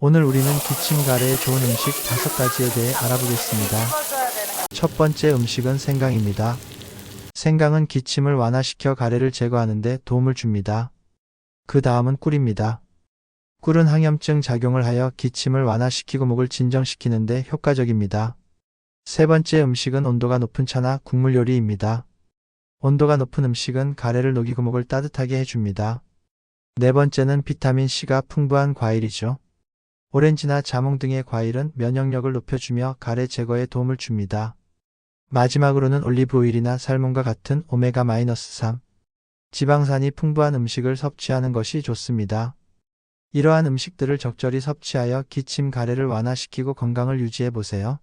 오늘 우리는 기침 가래에 좋은 음식 5가지에 대해 알아보겠습니다. 첫 번째 음식은 생강입니다. 생강은 기침을 완화시켜 가래를 제거하는 데 도움을 줍니다. 그 다음은 꿀입니다. 꿀은 항염증 작용을 하여 기침을 완화시키고 목을 진정시키는 데 효과적입니다. 세 번째 음식은 온도가 높은 차나 국물 요리입니다. 온도가 높은 음식은 가래를 녹이고 목을 따뜻하게 해줍니다. 네 번째는 비타민C가 풍부한 과일이죠. 오렌지나 자몽 등의 과일은 면역력을 높여주며 가래 제거에 도움을 줍니다. 마지막으로는 올리브 오일이나 살몬과 같은 오메가-3 지방산이 풍부한 음식을 섭취하는 것이 좋습니다. 이러한 음식들을 적절히 섭취하여 기침 가래를 완화시키고 건강을 유지해 보세요.